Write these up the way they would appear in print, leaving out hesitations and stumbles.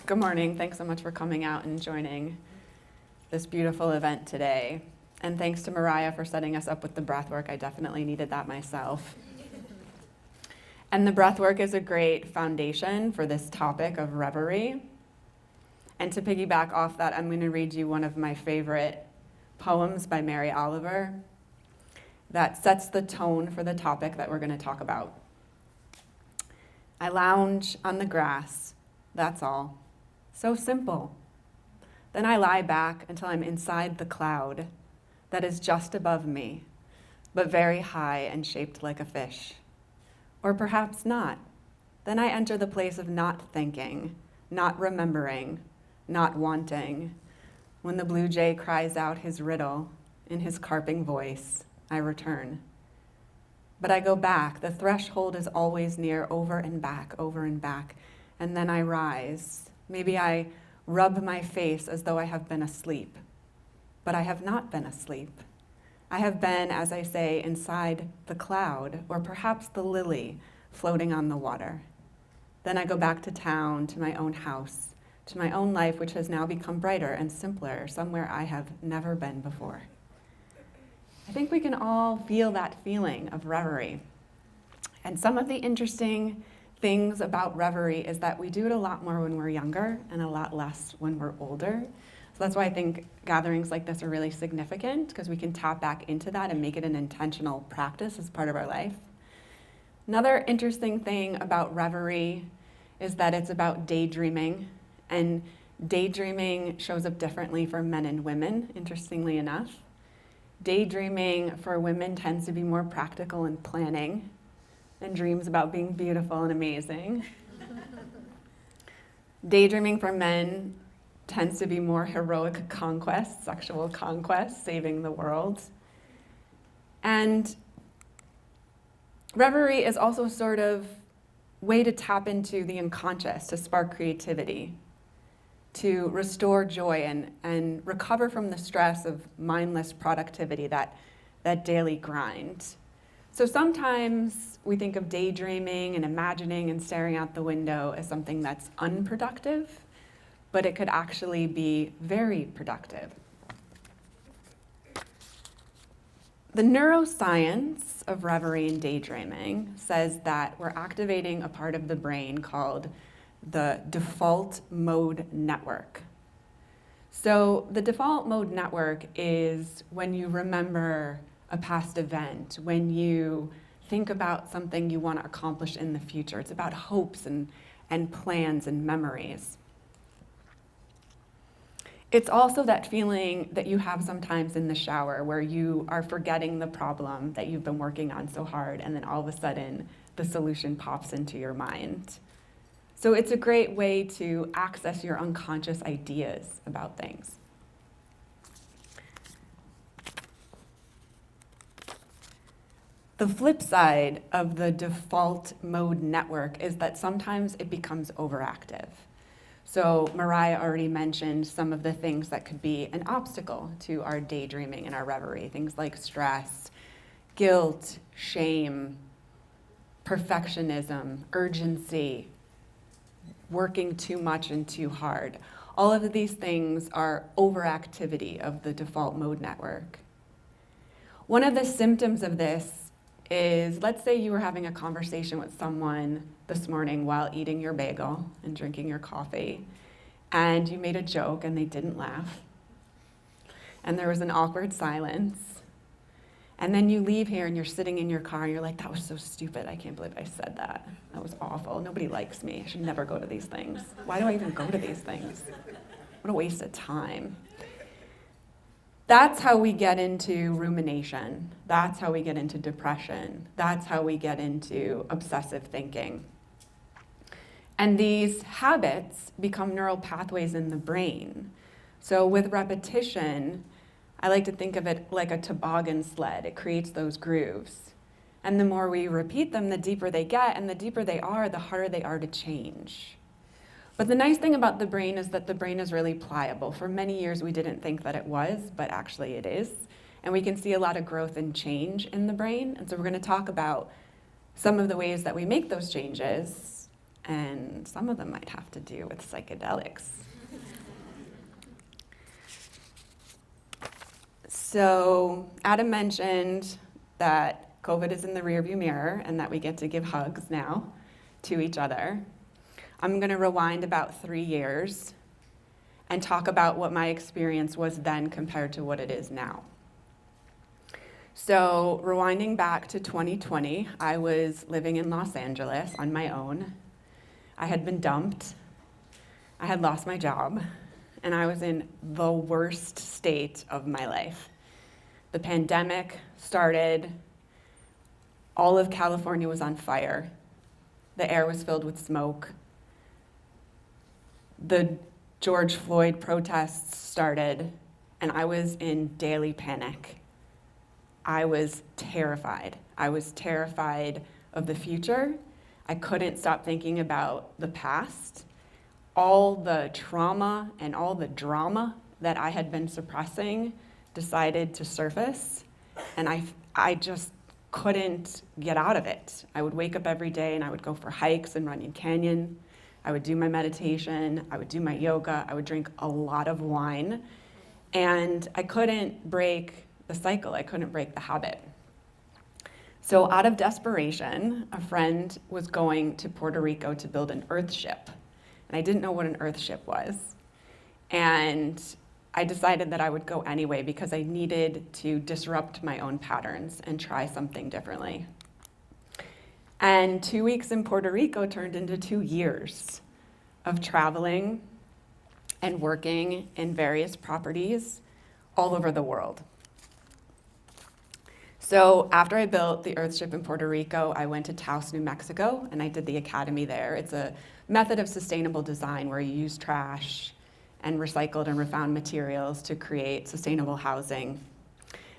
Good morning. Thanks so much for coming out and joining this beautiful event today. And thanks to Mariah for setting us up with the breath work. I definitely needed that myself. And the breath work is a great foundation for this topic of reverie. And to piggyback off that, I'm going to read you one of my favorite poems by Mary Oliver that sets the tone for the topic that we're going to talk about. I lounge on the grass, that's all. So simple. Then I lie back until I'm inside the cloud that is just above me, but very high and shaped like a fish. Or perhaps not. Then I enter the place of not thinking, not remembering, not wanting. When the blue jay cries out his riddle in his carping voice, I return. But I go back. The threshold is always near, over and back, and then I rise. Maybe I rub my face as though I have been asleep. But I have not been asleep. I have been, as I say, inside the cloud, or perhaps the lily floating on the water. Then I go back to town, to my own house, to my own life, which has now become brighter and simpler, somewhere I have never been before. I think we can all feel that feeling of reverie. And some of the interesting things about reverie is that we do it a lot more when we're younger and a lot less when we're older. So that's why I think gatherings like this are really significant, because we can tap back into that and make it an intentional practice as part of our life. Another interesting thing about reverie is that it's about daydreaming, and daydreaming shows up differently for men and women, interestingly enough. Daydreaming for women tends to be more practical and planning, and dreams about being beautiful and amazing. Daydreaming for men tends to be more heroic conquest, sexual conquest, saving the world. And reverie is also sort of a way to tap into the unconscious, to spark creativity, to restore joy and recover from the stress of mindless productivity, that daily grind. So sometimes we think of daydreaming and imagining and staring out the window as something that's unproductive, but it could actually be very productive. The neuroscience of reverie and daydreaming says that we're activating a part of the brain called the default mode network. So the default mode network is when you remember a past event, when you think about something you want to accomplish in the future. It's about hopes and plans and memories. It's also that feeling that you have sometimes in the shower where you are forgetting the problem that you've been working on so hard, and then all of a sudden the solution pops into your mind. So it's a great way to access your unconscious ideas about things. The flip side of the default mode network is that sometimes it becomes overactive. So Mariah already mentioned some of the things that could be an obstacle to our daydreaming and our reverie, things like stress, guilt, shame, perfectionism, urgency, working too much and too hard. All of these things are overactivity of the default mode network. One of the symptoms of this is, let's say you were having a conversation with someone this morning while eating your bagel and drinking your coffee, and you made a joke and they didn't laugh, and there was an awkward silence. And then you leave here and you're sitting in your car and you're like, that was so stupid. I can't believe I said that. That was awful. Nobody likes me. I should never go to these things. Why do I even go to these things? What a waste of time. That's how we get into rumination. That's how we get into depression. That's how we get into obsessive thinking. And these habits become neural pathways in the brain. So with repetition, I like to think of it like a toboggan sled. It creates those grooves. And the more we repeat them, the deeper they get, and the deeper they are, the harder they are to change. But the nice thing about the brain is that the brain is really pliable. For many years, we didn't think that it was, but actually it is. And we can see a lot of growth and change in the brain. And so we're going to talk about some of the ways that we make those changes and some of them might have to do with psychedelics. So Adam mentioned that COVID is in the rearview mirror and that we get to give hugs now to each other. I'm going to rewind about 3 years and talk about what my experience was then compared to what it is now. So rewinding back to 2020, I was living in Los Angeles on my own. I had been dumped. I had lost my job, and I was in the worst state of my life. The pandemic started. All of California was on fire. The air was filled with smoke. The George Floyd protests started, and I was in daily panic. I was terrified. I was terrified of the future. I couldn't stop thinking about the past. All the trauma and all the drama that I had been suppressing decided to surface, and I just couldn't get out of it. I would wake up every day and I would go for hikes in Runyon Canyon. I would do my meditation. I would do my yoga. I would drink a lot of wine, and I couldn't break the cycle. I couldn't break the habit. So out of desperation, a friend was going to Puerto Rico to build an earth ship, and I didn't know what an earth ship was. And I decided that I would go anyway because I needed to disrupt my own patterns and try something differently. And 2 weeks in Puerto Rico turned into 2 years of traveling and working in various properties all over the world. So after I built the Earthship in Puerto Rico, I went to Taos, New Mexico, and I did the academy there. It's a method of sustainable design where you use trash and recycled and refound materials to create sustainable housing.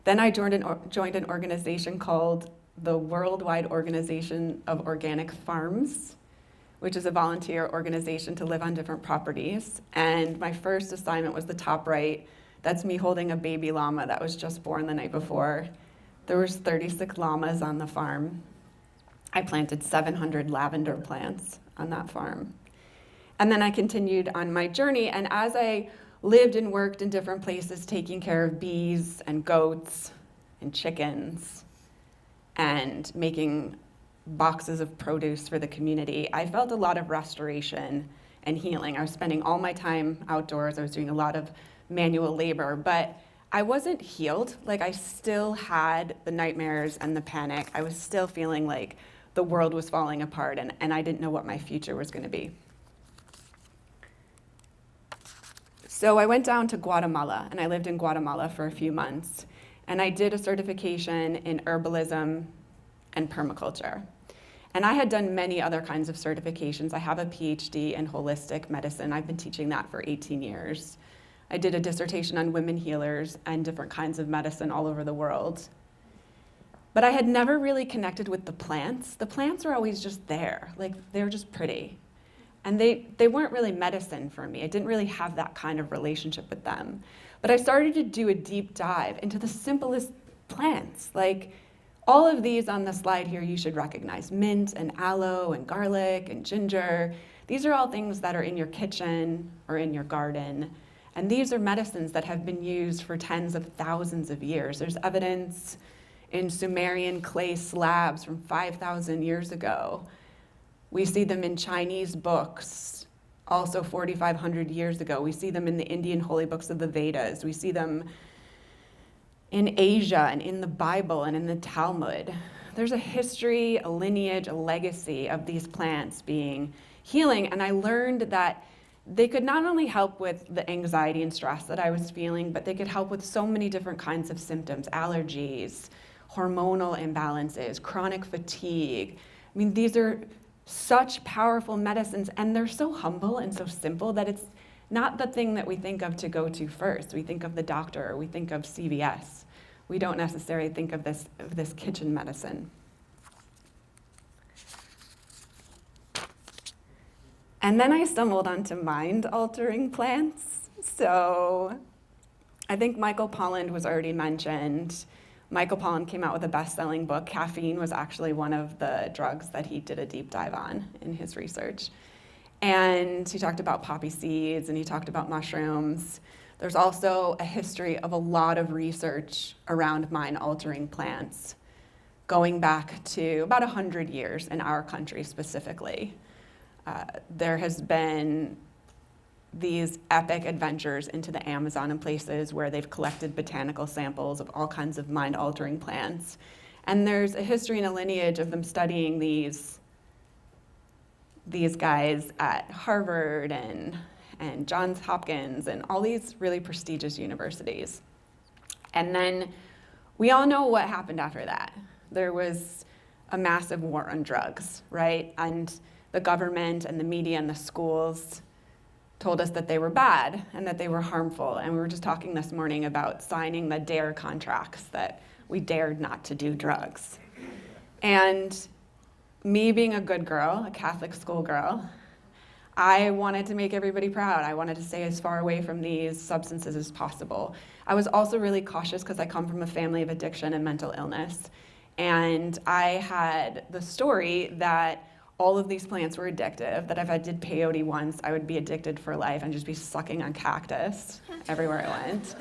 Then I joined an organization called the Worldwide Organization of Organic Farms, which is a volunteer organization to live on different properties. And my first assignment was the top right. That's me holding a baby llama that was just born the night before. There was 36 llamas on the farm. I planted 700 lavender plants on that farm. And then I continued on my journey, and as I lived and worked in different places, taking care of bees and goats and chickens and making boxes of produce for the community, I felt a lot of restoration and healing. I was spending all my time outdoors. I was doing a lot of manual labor, but I wasn't healed. Like, I still had the nightmares and the panic. I was still feeling like the world was falling apart, and I didn't know what my future was going to be. So I went down to Guatemala, and I lived in Guatemala for a few months, and I did a certification in herbalism and permaculture. And I had done many other kinds of certifications. I have a PhD in holistic medicine. I've been teaching that for 18 years. I did a dissertation on women healers and different kinds of medicine all over the world. But I had never really connected with the plants. The plants were always just there, like they were just pretty. And they weren't really medicine for me. I didn't really have that kind of relationship with them. But I started to do a deep dive into the simplest plants. Like, all of these on the slide here you should recognize: mint and aloe and garlic and ginger. These are all things that are in your kitchen or in your garden. And these are medicines that have been used for tens of thousands of years. There's evidence in Sumerian clay slabs from 5,000 years ago. We see them in Chinese books, also 4,500 years ago. We see them in the Indian holy books of the Vedas. We see them in Asia and in the Bible and in the Talmud. There's a history, a lineage, a legacy of these plants being healing. And I learned that they could not only help with the anxiety and stress that I was feeling, but they could help with so many different kinds of symptoms: allergies, hormonal imbalances, chronic fatigue. I mean, these are such powerful medicines, and they're so humble and so simple that it's not the thing that we think of to go to first. We think of the doctor, or we think of CVS. We don't necessarily think of this kitchen medicine. And then I stumbled onto mind-altering plants. So I think Michael Pollan was already mentioned. Michael Pollan came out with a best-selling book. Caffeine was actually one of the drugs that he did a deep dive on in his research. And he talked about poppy seeds, and he talked about mushrooms. There's also a history of a lot of research around mind-altering plants, going back to about 100 years in our country specifically. There has been these epic adventures into the Amazon and places where they've collected botanical samples of all kinds of mind-altering plants. And there's a history and a lineage of them studying these guys at Harvard and Johns Hopkins and all these really prestigious universities. And then we all know what happened after that. There was a massive war on drugs, right? And the government and the media and the schools told us that they were bad and that they were harmful. And we were just talking this morning about signing the DARE contracts, that we dared not to do drugs. And me being a good girl, a Catholic schoolgirl, I wanted to make everybody proud. I wanted to stay as far away from these substances as possible. I was also really cautious because I come from a family of addiction and mental illness. And I had the story that all of these plants were addictive, that if I did peyote once, I would be addicted for life and just be sucking on cactus everywhere I went.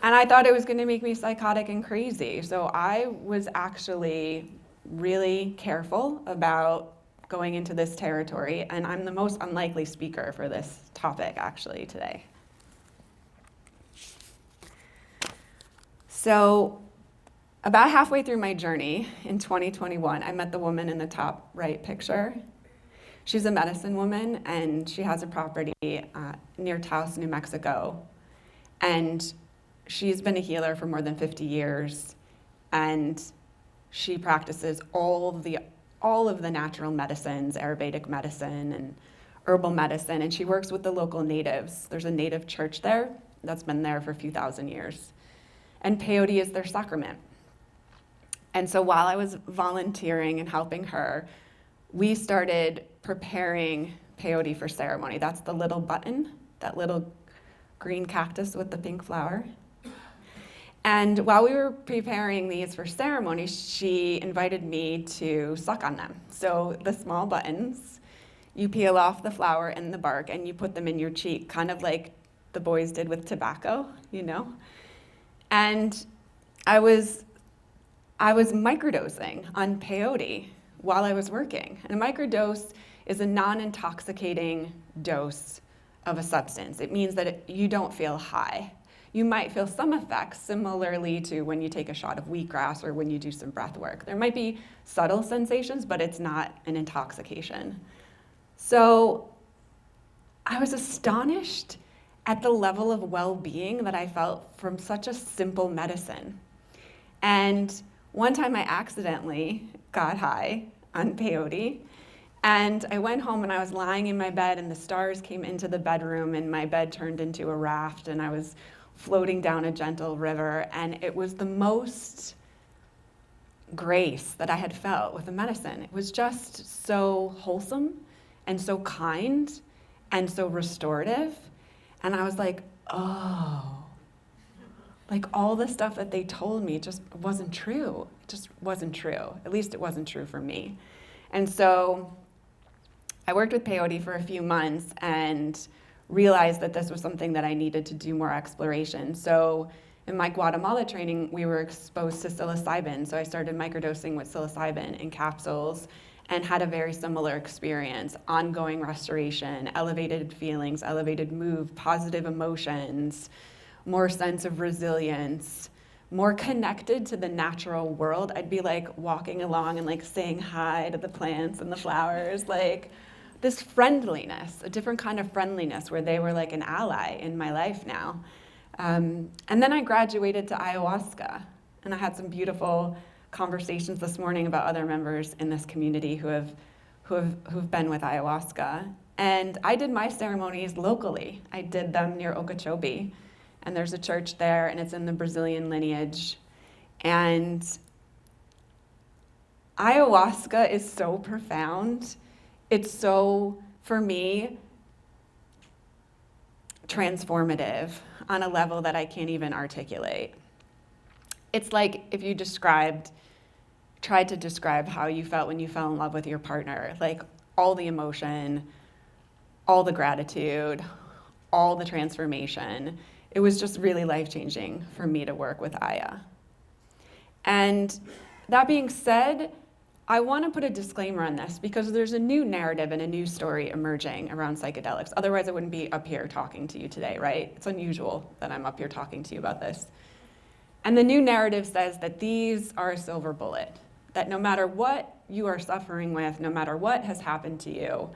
And I thought it was going to make me psychotic and crazy. So I was actually really careful about going into this territory, and I'm the most unlikely speaker for this topic actually today. So about halfway through my journey in 2021, I met the woman in the top right picture. She's a medicine woman, and she has a property near Taos, New Mexico. And she's been a healer for more than 50 years, and she practices all of the natural medicines, Ayurvedic medicine and herbal medicine, and she works with the local natives. There's a native church there that's been there for a few thousand years. And peyote is their sacrament. And so while I was volunteering and helping her, we started preparing peyote for ceremony. That's the little button, that little green cactus with the pink flower. And while we were preparing these for ceremony, she invited me to suck on them. So the small buttons, you peel off the flower and the bark and you put them in your cheek, kind of like the boys did with tobacco, you know? And I was microdosing on peyote while I was working. And a microdose is a non-intoxicating dose of a substance. It means that you don't feel high. You might feel some effects similarly to when you take a shot of wheatgrass or when you do some breath work. There might be subtle sensations, but it's not an intoxication. So I was astonished at the level of well-being that I felt from such a simple medicine. And one time I accidentally got high on peyote, and I went home and I was lying in my bed and the stars came into the bedroom and my bed turned into a raft and I was floating down a gentle river, and it was the most grace that I had felt with the medicine. It was just so wholesome and so kind and so restorative. And I was like, oh, like all the stuff that they told me just wasn't true. It just wasn't true. At least it wasn't true for me. And so I worked with peyote for a few months and realized that this was something that I needed to do more exploration. So in my Guatemala training, we were exposed to psilocybin. So I started microdosing with psilocybin in capsules and had a very similar experience: ongoing restoration, elevated feelings, elevated mood, positive emotions, more sense of resilience, more connected to the natural world. I'd be like walking along and like saying hi to the plants and the flowers, like this friendliness, a different kind of friendliness where they were like an ally in my life now. And then I graduated to ayahuasca, and I had some beautiful conversations this morning about other members in this community who've been with ayahuasca. And I did my ceremonies locally. I did them near Okeechobee, and there's a church there, and it's in the Brazilian lineage. And ayahuasca is so profound. It's so, for me, transformative on a level that I can't even articulate. It's like if you tried to describe how you felt when you fell in love with your partner, like all the emotion, all the gratitude, all the transformation. It was just really life-changing for me to work with Aya. And that being said, I want to put a disclaimer on this because there's a new narrative and a new story emerging around psychedelics. Otherwise, I wouldn't be up here talking to you today, right? It's unusual that I'm up here talking to you about this. And the new narrative says that these are a silver bullet, that no matter what you are suffering with, no matter what has happened to you,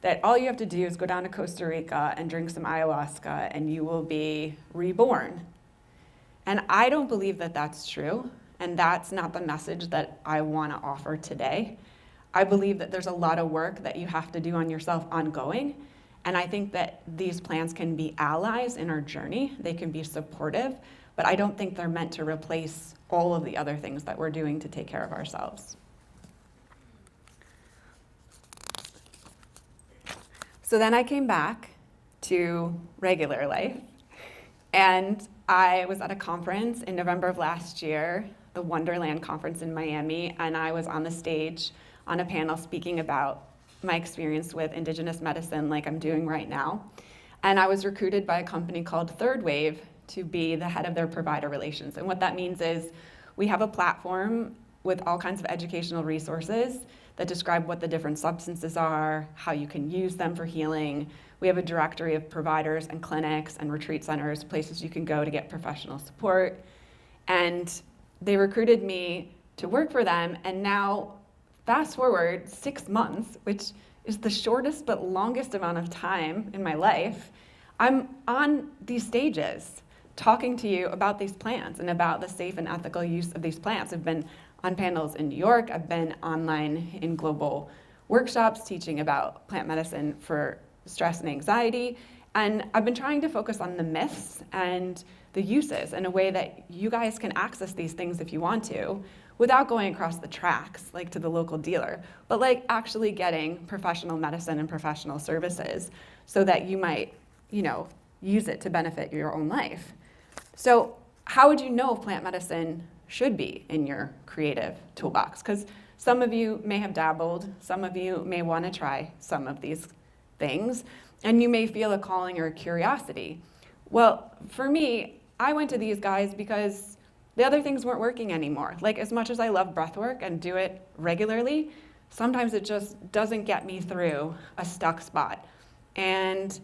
that all you have to do is go down to Costa Rica and drink some ayahuasca and you will be reborn. And I don't believe that that's true. And that's not the message that I want to offer today. I believe that there's a lot of work that you have to do on yourself ongoing. And I think that these plants can be allies in our journey. They can be supportive, but I don't think they're meant to replace all of the other things that we're doing to take care of ourselves. So then I came back to regular life, and I was at a conference in November of last year, the Wonderland conference in Miami, and I was on the stage on a panel speaking about my experience with indigenous medicine like I'm doing right now. And I was recruited by a company called Third Wave to be the head of their provider relations. And what that means is we have a platform with all kinds of educational resources that describe what the different substances are, how you can use them for healing. We have a directory of providers and clinics and retreat centers, places you can go to get professional support. And they recruited me to work for them, and now fast forward 6 months, which is the shortest but longest amount of time in my life, I'm on these stages talking to you about these plants and about the safe and ethical use of these plants. I've been on panels in New York, I've been online in global workshops teaching about plant medicine for stress and anxiety, and I've been trying to focus on the myths and the uses in a way that you guys can access these things if you want to without going across the tracks, like to the local dealer, but like actually getting professional medicine and professional services so that you might, use it to benefit your own life. So how would you know if plant medicine should be in your creative toolbox? Because some of you may have dabbled, some of you may want to try some of these things, and you may feel a calling or a curiosity. Well, for me, I went to these guys because the other things weren't working anymore. Like, as much as I love breath work and do it regularly, sometimes it just doesn't get me through a stuck spot. And,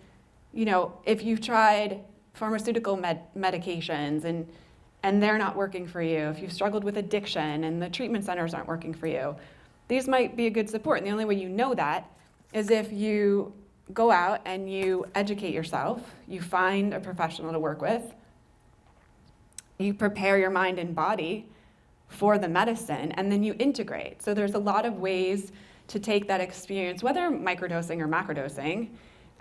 if you've tried pharmaceutical medications and they're not working for you, if you've struggled with addiction and the treatment centers aren't working for you, these might be a good support. And the only way you know that is if you go out and you educate yourself, you find a professional to work with, you prepare your mind and body for the medicine, and then you integrate. So there's a lot of ways to take that experience, whether microdosing or macrodosing,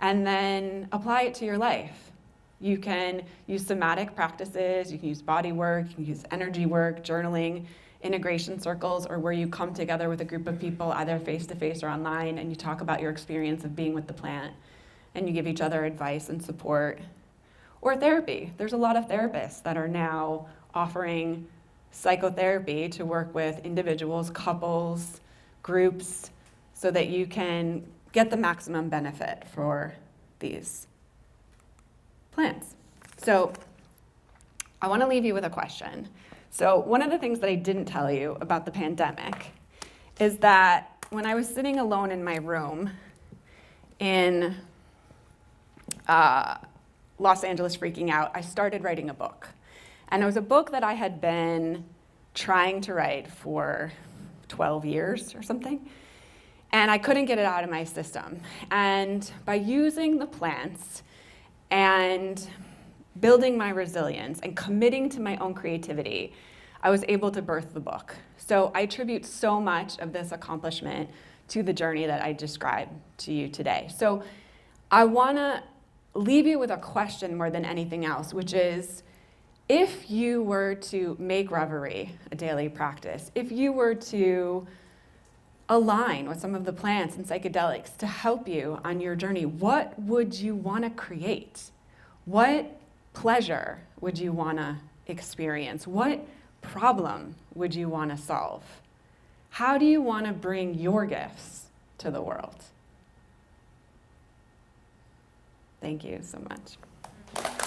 and then apply it to your life. You can use somatic practices, you can use body work, you can use energy work, journaling, integration circles, or where you come together with a group of people, either face-to-face or online, and you talk about your experience of being with the plant, and you give each other advice and support. Or therapy. There's a lot of therapists that are now offering psychotherapy to work with individuals, couples, groups, so that you can get the maximum benefit for these plants. So I want to leave you with a question. So one of the things that I didn't tell you about the pandemic is that when I was sitting alone in my room in Los Angeles freaking out, I started writing a book. And it was a book that I had been trying to write for 12 years or something. And I couldn't get it out of my system. And by using the plants and building my resilience and committing to my own creativity, I was able to birth the book. So I attribute so much of this accomplishment to the journey that I described to you today. So I want to leave you with a question more than anything else, which is, if you were to make Reverie a daily practice, if you were to align with some of the plants and psychedelics to help you on your journey, what would you want to create? What pleasure would you want to experience? What problem would you want to solve? How do you want to bring your gifts to the world? Thank you so much.